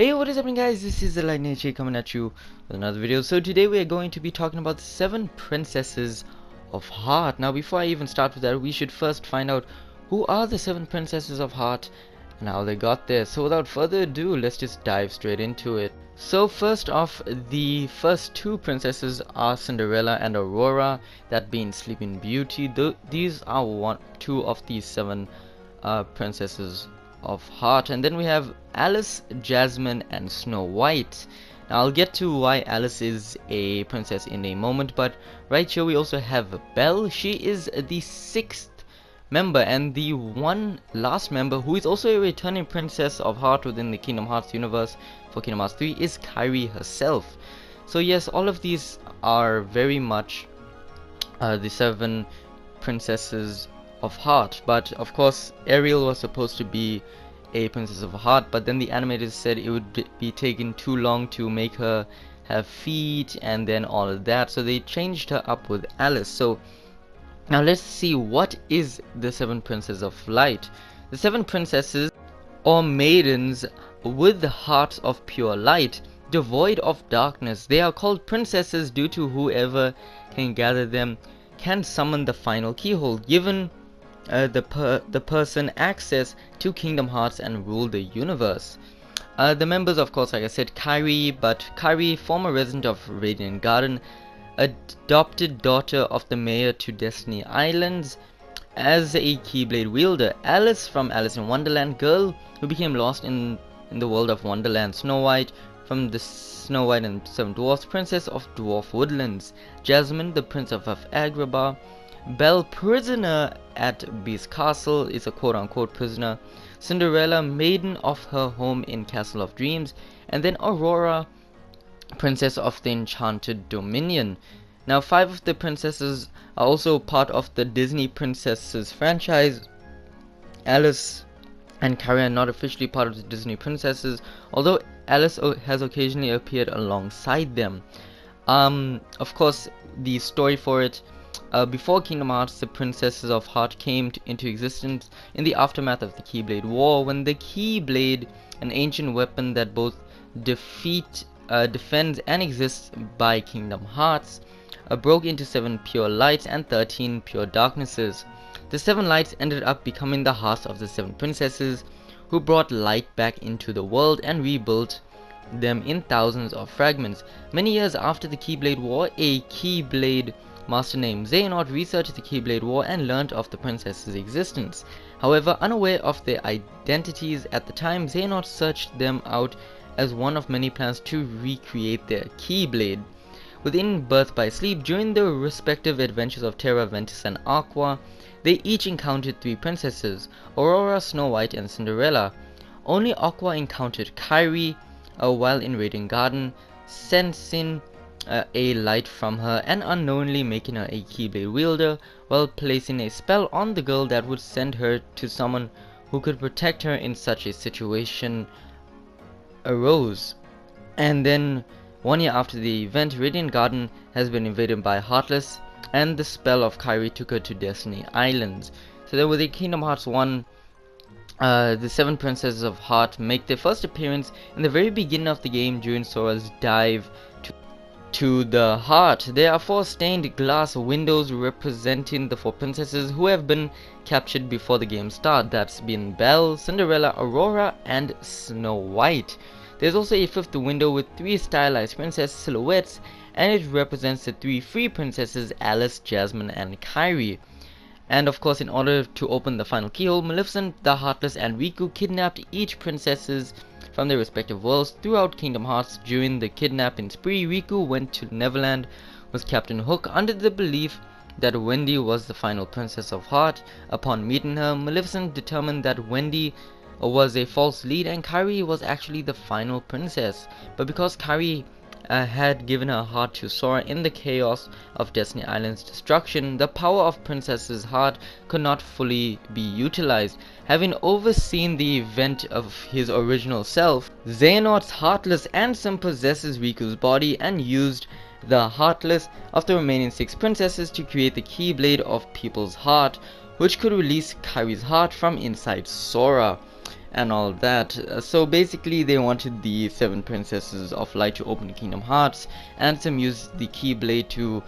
Hey, what is happening, guys? This is the Lightning H coming at you with another video. So today we are going to be talking about the 7 princesses of heart. Now before I even start with that, we should first find out who are the 7 princesses of heart and how they got there. So without further ado, let's just dive straight into it. So first off, the first 2 princesses are Cinderella and Aurora, that being Sleeping Beauty. These are 2 of these 7 princesses of heart. And then we have Alice, Jasmine and Snow White. Now I'll get to why Alice is a princess in a moment, but right here we also have Belle. She is the 6th member and the one last member who is also a returning princess of heart within the Kingdom Hearts universe for Kingdom Hearts 3 is Kairi herself. So yes, all of these are very much the 7 princesses of heart, but of course Ariel was supposed to be a princess of heart, but then the animators said it would be taking too long to make her have feet and then all of that, so they changed her up with Alice. So now let's see, what is the 7 princesses of light? The 7 princesses, or maidens, with the hearts of pure light, devoid of darkness. They are called princesses due to whoever can gather them can summon the final keyhole, given the person access to Kingdom Hearts and rule the universe. The members, of course, like I said, Kairi, former resident of Radiant Garden, adopted daughter of the mayor to Destiny Islands as a Keyblade wielder. Alice from Alice in Wonderland, girl who became lost in the world of Wonderland. Snow White from the Snow White and Seven Dwarfs, princess of Dwarf Woodlands. Jasmine, the princess of Agrabah. Belle, prisoner at Beast Castle, is a quote-unquote prisoner. Cinderella, maiden of her home in Castle of Dreams. And then Aurora, princess of the Enchanted Dominion. Now 5 of the princesses are also part of the Disney Princesses franchise. Alice and Kairi are not officially part of the Disney Princesses, although Alice has occasionally appeared alongside them. Of course, the story for it, before Kingdom Hearts, the Princesses of Heart came into existence in the aftermath of the Keyblade War, when the Keyblade, an ancient weapon that both defends and exists by Kingdom Hearts, broke into 7 pure lights and 13 pure darknesses. The 7 lights ended up becoming the hearts of the 7 princesses, who brought light back into the world and rebuilt them in thousands of fragments. Many years after the Keyblade War, a Keyblade master named Xehanort researched the Keyblade War and learned of the princesses' existence. However, unaware of their identities at the time, Xehanort searched them out as one of many plans to recreate their Keyblade. Within Birth by Sleep, during the respective adventures of Terra, Ventus and Aqua, they each encountered 3 princesses, Aurora, Snow White and Cinderella. Only Aqua encountered Kairi while in Radiant Garden, sensing a light from her and unknowingly making her a Keyblade wielder, while placing a spell on the girl that would send her to someone who could protect her in such a situation arose. And then 1 year after the event, Radiant Garden has been invaded by Heartless, and the spell of Kairi took her to Destiny Islands. So then with the Kingdom Hearts 1, the 7 princesses of heart make their first appearance in the very beginning of the game during Sora's dive to the heart. There are 4 stained glass windows representing the 4 princesses who have been captured before the game start. That's been Belle, Cinderella, Aurora and Snow White. There's also a 5th window with 3 stylized princess silhouettes, and it represents the 3 free princesses, Alice, Jasmine and Kairi. And of course, in order to open the final keyhole, Maleficent, the Heartless and Riku kidnapped each princesses from their respective worlds throughout Kingdom Hearts. During the kidnapping spree, Riku went to Neverland with Captain Hook under the belief that Wendy was the final princess of heart. Upon meeting her, Maleficent determined that Wendy was a false lead and Kairi was actually the final princess. But because Kairi had given her heart to Sora in the chaos of Destiny Island's destruction, the power of Princess's heart could not fully be utilized. Having overseen the event of his original self, Xehanort's Heartless Ansem possesses Riku's body and used the Heartless of the remaining 6 princesses to create the Keyblade of People's Heart, which could release Kairi's heart from inside Sora. and all that. So basically they wanted the 7 princesses of light to open Kingdom Hearts. Ansem used the Keyblade to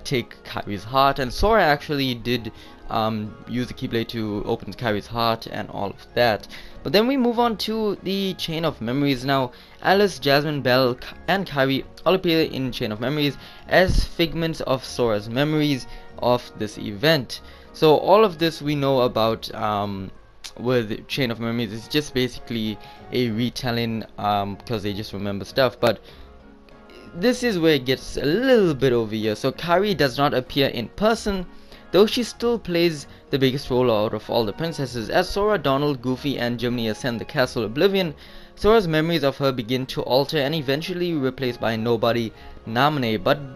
take Kyrie's heart, and Sora actually did use the Keyblade to open Kyrie's heart and all of that. But then we move on to the Chain of Memories. Now Alice, Jasmine, Belle, and Kyrie all appear in Chain of Memories as figments of Sora's memories of this event. So all of this we know about with Chain of Memories. It's just basically a retelling because they just remember stuff. But this is where it gets a little bit over here. So Kyrie does not appear in person, though she still plays the biggest role out of all the princesses. As Sora, Donald, Goofy, and Jiminy ascend the Castle Oblivion, Sora's memories of her begin to alter and eventually replaced by nobody Namine. But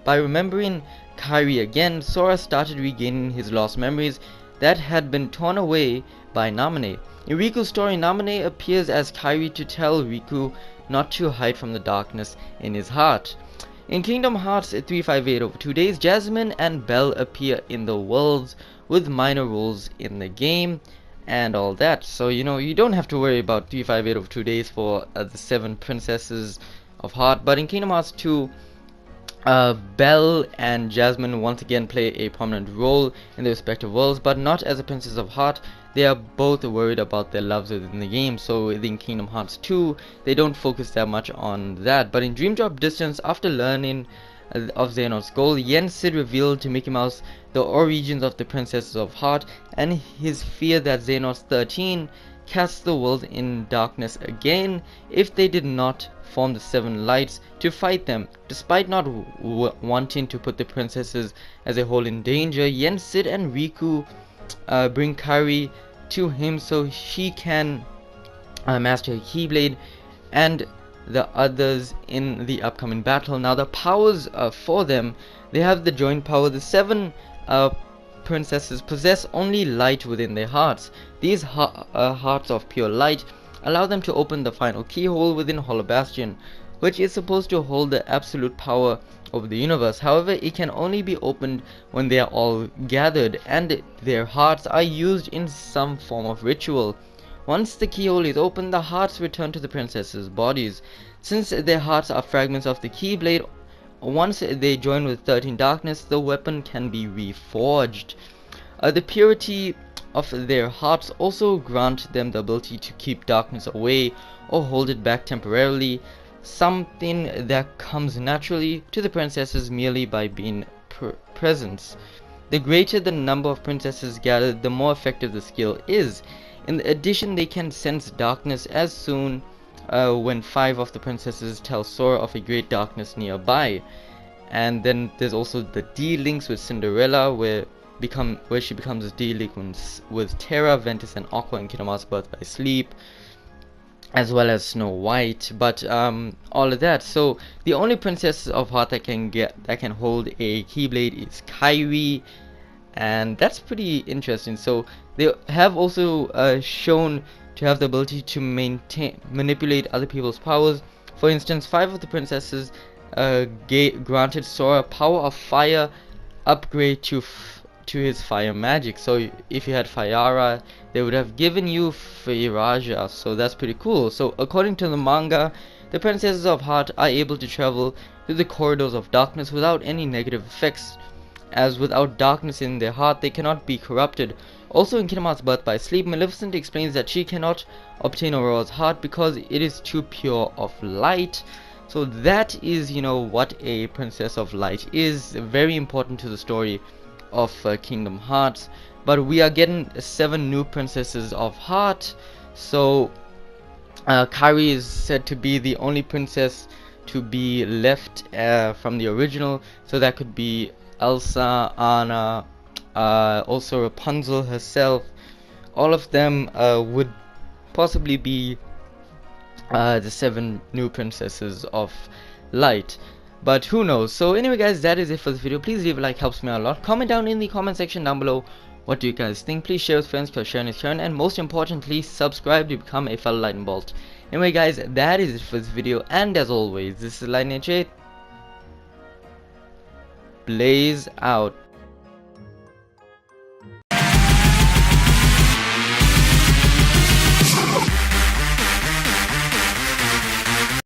by remembering Kyrie again, Sora started regaining his lost memories that had been torn away by Namine. In Riku's story, Namine appears as Kyrie to tell Riku not to hide from the darkness in his heart. In Kingdom Hearts 358 over 2 days, Jasmine and Belle appear in the worlds with minor roles in the game and all that. So you don't have to worry about 358 over 2 days for the 7 princesses of Heart. But in Kingdom Hearts 2, Belle and Jasmine once again play a prominent role in their respective worlds, but not as a princess of Heart. They are both worried about their loves within the game, so in Kingdom Hearts 2 they don't focus that much on that. But in Dream Drop Distance, after learning of Xehanort's goal, Yen Sid revealed to Mickey Mouse the origins of the princesses of Heart and his fear that Xehanort's 13 cast the world in darkness again if they did not form the 7 lights to fight them. Despite not wanting to put the princesses as a whole in danger, Yen Sid and Riku bring Kyrie to him so she can master Keyblade and the others in the upcoming battle. Now the powers for them, they have the joint power. The 7 princesses possess only light within their hearts. These hearts of pure light allow them to open the final keyhole within Hollow Bastion, which is supposed to hold the absolute power over the universe. However, it can only be opened when they are all gathered and their hearts are used in some form of ritual. Once the keyhole is open, the hearts return to the princesses' bodies. Since their hearts are fragments of the Keyblade, once they join with 13 Darkness, the weapon can be reforged. The purity of their hearts also grant them the ability to keep darkness away or hold it back temporarily, something that comes naturally to the princesses merely by being present. The greater the number of princesses gathered, the more effective the skill is. In addition, they can sense darkness as soon when 5 of the princesses tell Sora of a great darkness nearby. And then there's also the D-links with Cinderella, where she becomes D-link with Terra, Ventus, and Aqua in Kingdom Hearts Birth by Sleep, as well as Snow White. But all of that. So the only princess of Heart that can hold a Keyblade is Kyrie, and that's pretty interesting. So they have also shown to have the ability to manipulate other people's powers. For instance, 5 of the princesses granted Sora power of fire upgrade to his fire magic. So if you had Fayara, they would have given you Firaja, so that's pretty cool. So according to the manga, the princesses of Heart are able to travel through the corridors of darkness without any negative effects, as without darkness in their heart they cannot be corrupted. Also in Kingdom Hearts Birth by Sleep, Maleficent explains that she cannot obtain Aurora's heart because it is too pure of light. So that is, what a princess of light is, very important to the story of Kingdom Hearts. But we are getting 7 new princesses of Heart. So Kyrie is said to be the only princess to be left from the original. So that could be Elsa, Anna, also Rapunzel herself. All of them would possibly be the 7 new princesses of light, but who knows. So anyway guys, that is it for this video. Please leave a like, helps me out a lot. Comment down in the comment section down below what do you guys think. Please share with friends because sharing is sharing, and most importantly subscribe to become a fellow lightning bolt. Anyway guys, that is it for this video, and as always, this is Lightning H8. Blaze out.